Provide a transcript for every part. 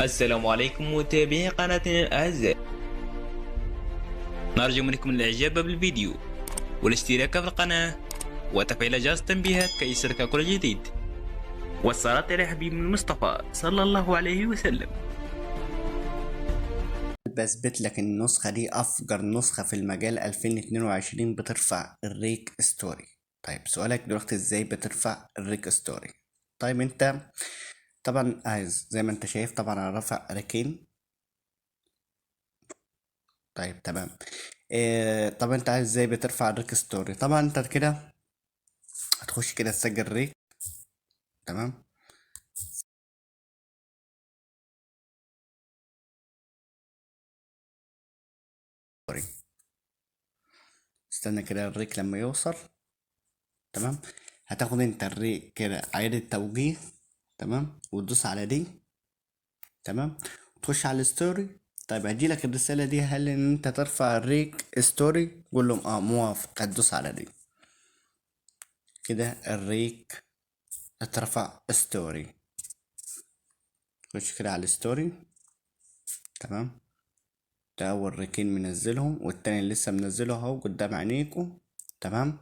السلام عليكم متابعي قناتنا الأعزاء، نرجو منكم الإعجاب بالفيديو والاشتراك في القناة وتفعيل جرس التنبيهات كي يصلك كل جديد، والصلاة على حبيب المصطفى صلى الله عليه وسلم. بثبت لك النسخة دي أفجر نسخة في المجال 2022 بترفع الريك ستوري. طيب سؤالك دلوقتي ازاي بترفع الريك ستوري؟ طيب انت طبعا عايز زي ما انت شايف طبعا انا رافع ريكين. طيب تمام. طبعا انت عايز ازاي بترفع الريك ستوري؟ طبعا انت كده هتخش كده تسجل ريك. تمام. ستوري. استنى كده الريك لما يوصل. تمام. هتاخد انت الريك كده عيد توجيه. تمام وتدوس على دي. تمام. وتخش على الستوري. طيب هيجيلك الرسالة دي، هل ان انت ترفع الريك ستوري؟ قول لهم موافق، هتدوس على دي كده الريك اترفع ستوري. خش كده على الستوري. تمام. ده اول ريكين منزلهم والتاني اللي لسه منزله اهو قدام عينيكم. تمام.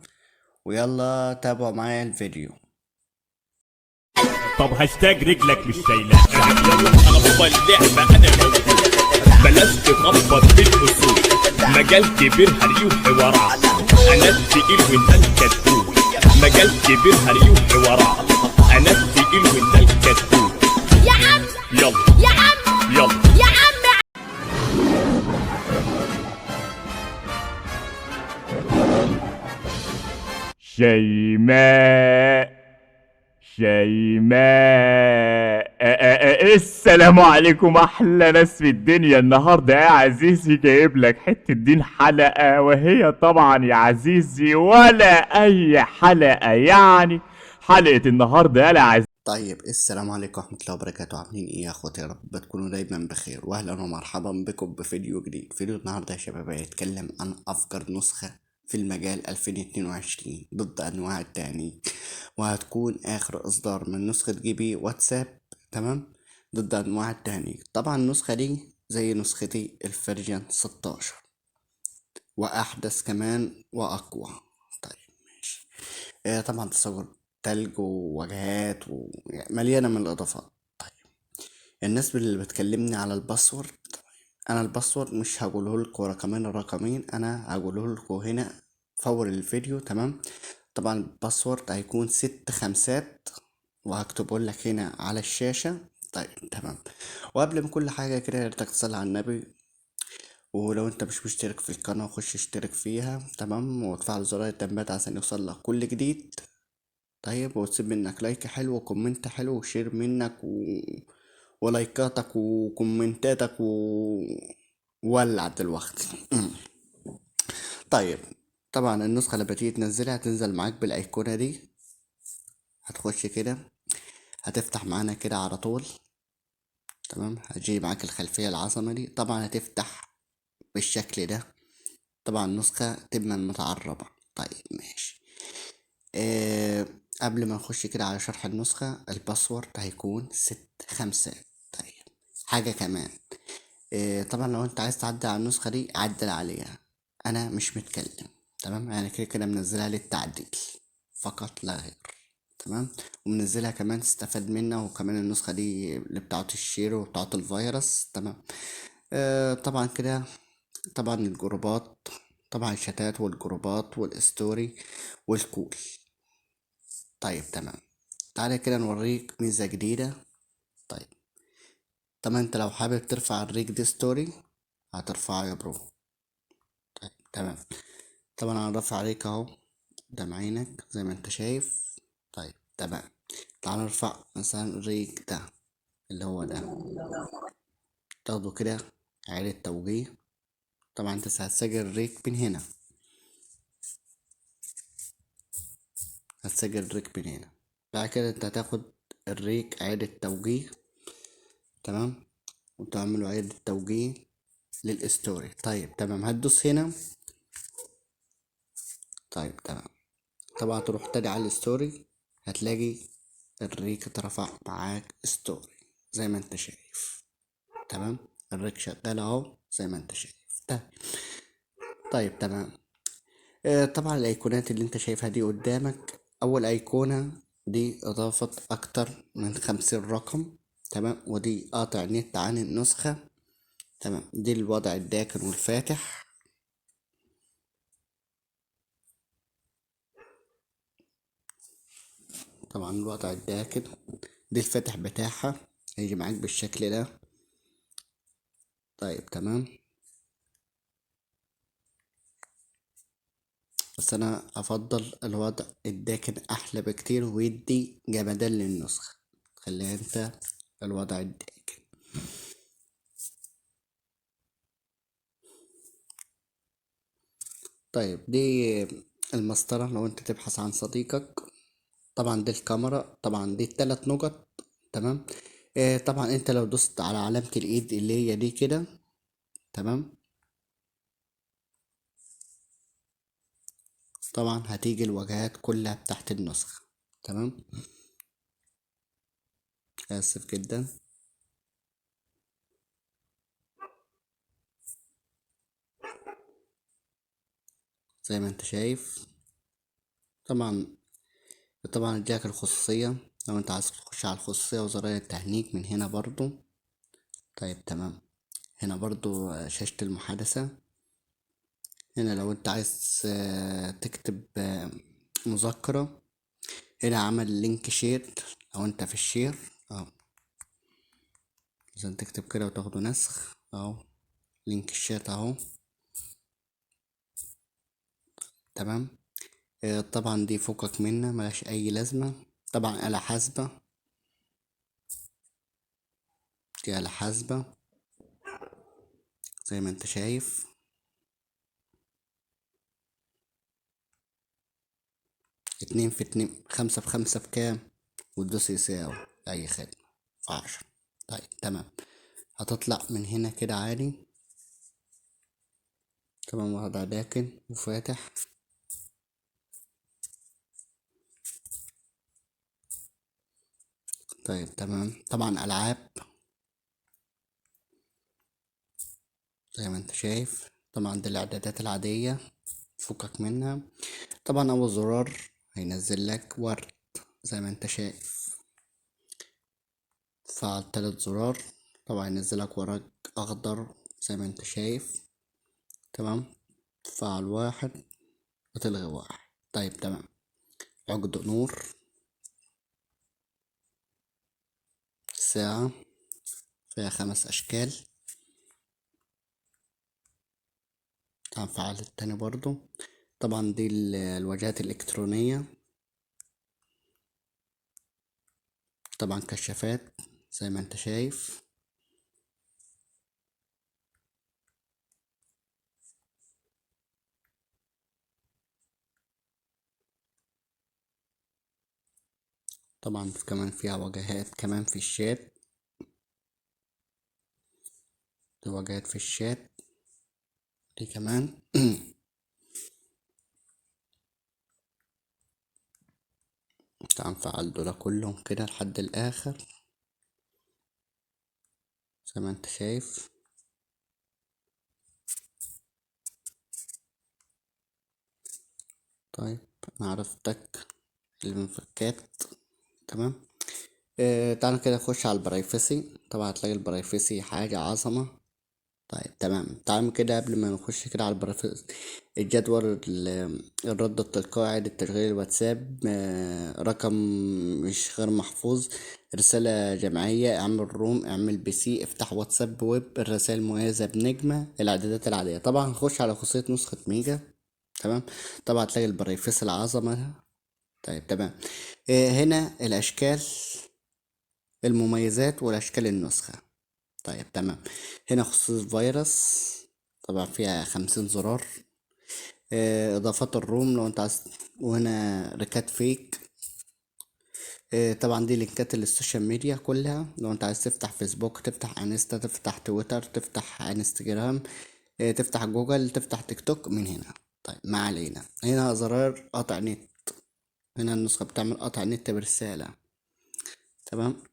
ويلا تابعوا معايا الفيديو. طب هاشتاج رجلك مش شايلة. يلا انا بابا اللعبة انا موجود، بلاش تخبط في الاصول، مجال كبير هري وحوارات، انا التقيل وانت الكتكوت، مجال كبير هري وحوارات، انا التقيل وانت الكتكوت. يا عم يلا يا عم يلا يا عم. شيماء السلام عليكم احلى ناس في الدنيا. النهارده يا عزيزي جايب لك حته دين حلقه، وهي طبعا يا عزيزي ولا اي حلقه، يعني حلقه النهارده يا عزيزي. طيب السلام عليكم ورحمة الله وبركاته، عاملين ايه يا اخواتي؟ يا رب تكونوا دايما بخير، واهلا ومرحبا بكم بفيديو جديد. فيديو النهاردة يا شباب هيتكلم عن افجر نسخة في المجال 2022 ضد انواع التهنيج، وهتكون اخر اصدار من نسخة جي بي واتساب. تمام. ضد انواع التهنيج. طبعا النسخة دي زي نسختي الفيرجن 16 واحدث كمان واقوى. طيب ماشي. طبعا تصور تلج وواجهات ومليانة من الإضافات. طيب الناس اللي بتكلمني على الباسورد، أنا الباسورد مش هقوله لكم رقمين الرقمين، أنا هقوله لكم هنا فور الفيديو. تمام. طبعا الباسورد هيكون 6 خمسات وهكتبه لك هنا على الشاشة. طيب تمام. وقبل ما كل حاجة كده يا ريتك تصلي على النبي، ولو انت مش مشترك في القناة خش اشترك فيها. تمام. وتفعل زرار التنبيهات عشان يوصل لك كل جديد. طيب وتسيب منك لايك حلو وكومنت حلو وشير منك ولايكاتك وكومنتاتك ولع دلوقتي. طيب طبعا النسخة اللي بتيجي تنزلها هتنزل معاك بالأيقونة دي. هتخش كده هتفتح معانا كده على طول. تمام. هتجي معاك الخلفية العظمة دي، طبعا هتفتح بالشكل ده. طبعا النسخة تبقى متعربة. طيب ماشي. قبل ما نخش كده على شرح النسخة، الباسورد هيكون 6 خمسات. طيب حاجة كمان، طبعا لو انت عايز تعدل على النسخة دي عدل عليها، انا مش متكلم. تمام. انا كده كده منزلها للتعديل فقط لا غير. تمام. ومنزلها كمان تستفاد منها، وكمان النسخة دي اللي بتاعت الشير وبتاعت الفيروس. تمام. طبعا كده. طبعا الجروبات، طبعا الشتات والجروبات والستوري والكول. طيب تمام. تعالى كده نوريك ميزة جديدة. طيب طبعا انت لو حابب ترفع الريك دي ستوري هترفعه يا برو. طيب تمام. طبعا انا رافع عليك اهو قدام عينك زي ما انت شايف. طيب تمام. تعال نرفع مثلا الريك ده اللي هو ده، تاخده كده عيد التوجيه. طبعا انت هتسجل الريك من هنا، هتسجل الريك من هنا. بعد كده انت هتاخد الريك عيد التوجيه. تمام. وتعملوا عيد التوجيه للستوري. طيب تمام. هتدوس هنا. طيب تمام. طبعا تروح تاني على الستوري، هتلاقي الريك اترفع معاك ستوري زي ما انت شايف. تمام. الريك شغال اهو زي ما انت شايف. طيب تمام. طبعا الايقونات اللي انت شايفها دي قدامك، اول ايقونة دي اضافة اكتر من 50 رقم. تمام. ودي قاطع نت عن النسخة. تمام. دي الوضع الداكن والفاتح. طبعا الوضع الداكن، دي الفاتح بتاعها، هيجي معاك بالشكل ده. طيب تمام. بس انا افضل الوضع الداكن احلى بكتير ويدي جمدان للنسخة. خليها انت الوضع الداكن. طيب دي المسطرة لو انت تبحث عن صديقك. طبعا دي الكاميرا، طبعا دي التلات نقط. تمام. طبعا انت لو دوست على علامة الايد اللي هي دي كده. تمام. طبعا هتيجي الواجهات كلها تحت النسخة. تمام. آسف جدا. زي ما انت شايف. طبعا طبعا اديلك الخصوصية لو انت عايز تخش على الخصوصية وزراير التهنيك من هنا برضو. طيب تمام. هنا برضو شاشة المحادثة. هنا لو انت عايز تكتب مذكرة. هنا عمل لينك شير لو انت في الشير اهو. عشان تكتب كده وتاخده نسخ اهو. لينك الشات اهو. تمام. طبعا دي فكك منها ملهاش اي لازمة. طبعا آلة حاسبة. دي آلة حاسبة زي ما انت شايف. 2 في 2، 5 في 5 بكام؟ وتدوس يساوي أي خدمة في 10. طيب تمام. هتطلع من هنا كده عادي. تمام. وضع داكن وفاتح. طيب تمام. طبعا ألعاب زي ما انت شايف. طبعا دي الإعدادات العادية فكك منها. طبعا أول زرار هينزل لك ورد زي ما انت شايف. فعل 3 زرار. طبعا ينزلك ورق أخضر زي ما انت شايف. تمام. فعل 1 وتلغي 1. طيب تمام. عقد نور. ساعة فيها 5 أشكال. طبعا فعل التاني برضو. طبعا دي الواجهات الإلكترونية. طبعا كشافات زي ما انت شايف. طبعا كمان فيها واجهات كمان في الشات. دي واجهات في الشات دي كمان. طبعا فعل دول كلهم كده لحد الآخر زي ما انت شايف. طيب انا عرفتك المفكات. تمام. تعالى كده نخش على البرايفسي. طبعا هتلاقي البرايفسي حاجة عظمة. طيب تمام. تعالى كده قبل ما نخش كده على البرايفسي، الجدول الرد التلقائي لتشغيل الواتساب. رقم مش غير محفوظ. رسالة جماعية. اعمل روم، اعمل بي سي، افتح واتساب ويب. الرسائل المميزة بنجمة. الإعدادات العادية. طبعا هنخش على خاصية نسخة ميجا. تمام. طبعا هتلاقي البرايفسي العظمة. طيب تمام. هنا الأشكال، المميزات والأشكال النسخة. طيب تمام. هنا خصوص فيروس. طبعا فيها 50 زرار. إضافات الروم لو أنت عايز. وهنا ريكات فيك. طبعا دي لينكات للسوشيال ميديا كلها لو أنت عايز تفتح فيسبوك، تفتح انستا، تفتح تويتر، تفتح انستجرام، تفتح جوجل، تفتح تيك توك من هنا. طيب ما علينا. هنا زرار قطع نت. هنا النسخة بتعمل قطع نت برسالة. تمام.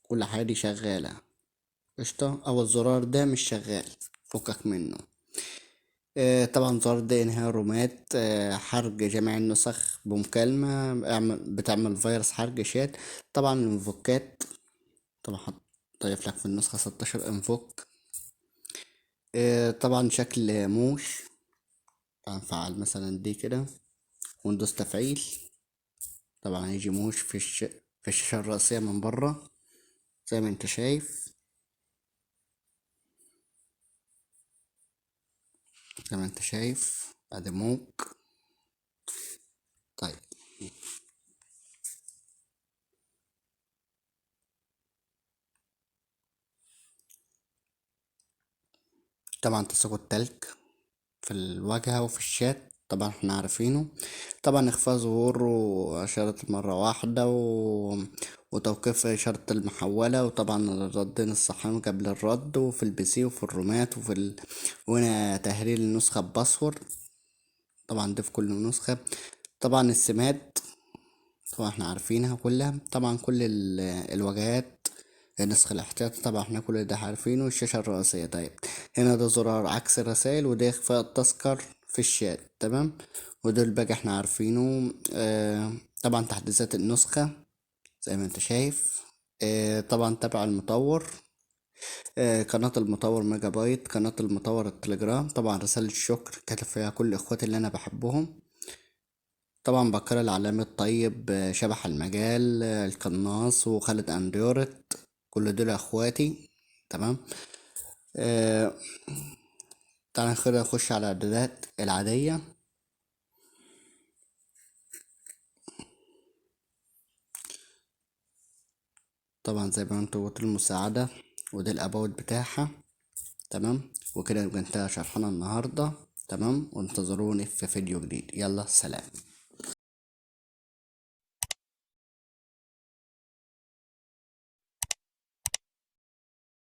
كل حاجة دي شغالة. قشطة. او الزرار ده مش شغال، فكك منه. طبعا زرار ده انهاء الرومات، حرق جميع النسخ بمكالمة، بتعمل فيروس حرق شات. طبعا الانفوكات، طبعا ضيف لك في النسخة 16 انفوك. طبعا شكل موش، هنفعل مثلا دي كده وندوس تفعيل. طبعا هيجي موش في الشاشة الرئيسية من بره زي ما انت شايف، زي ما انت شايف ادي موك. طيب طبعا تساقط تلج في الواجهة وفي الشات، طبعا احنا عارفينه. طبعا اخفاء ظهور واشارة مرة واحدة وتوقيف اشارة المحولة، وطبعا الردين الصحيحين قبل الرد، وفي البي سي وفي الرومات وهنا تهريل النسخة بباسورد. طبعا ده في كل نسخة. طبعا السمات طبعا احنا عارفينها كلها. طبعا كل الواجهات، النسخ الاحتياطي طبعا احنا كل ده عارفينه. الشاشة الرئيسية، طيب هنا ده زرار عكس الرسائل، وده اخفاء التذكر في الشات، تمام. ودول بقى احنا عارفينه. طبعا تحديثات النسخة زي ما انت شايف. طبعا تبع المطور، قناة المطور ميجا بايت، قناة المطور التليجرام. طبعا رسالة الشكر كاتب فيها كل اخواتي اللي انا بحبهم. طبعا بكر العلامة الطيب، شبح المجال، القناص، وخالد انديورت، كل دول اخواتي، تمام. آه تعالى كده نخش على الاعدادات العادية. طبعا زي ما انتوا قلتوا المساعدة، ودي الاباوت بتاعها، تمام. وكده يبقى انتهى شرحنا النهاردة، تمام. وانتظروني في فيديو جديد. يلا سلام.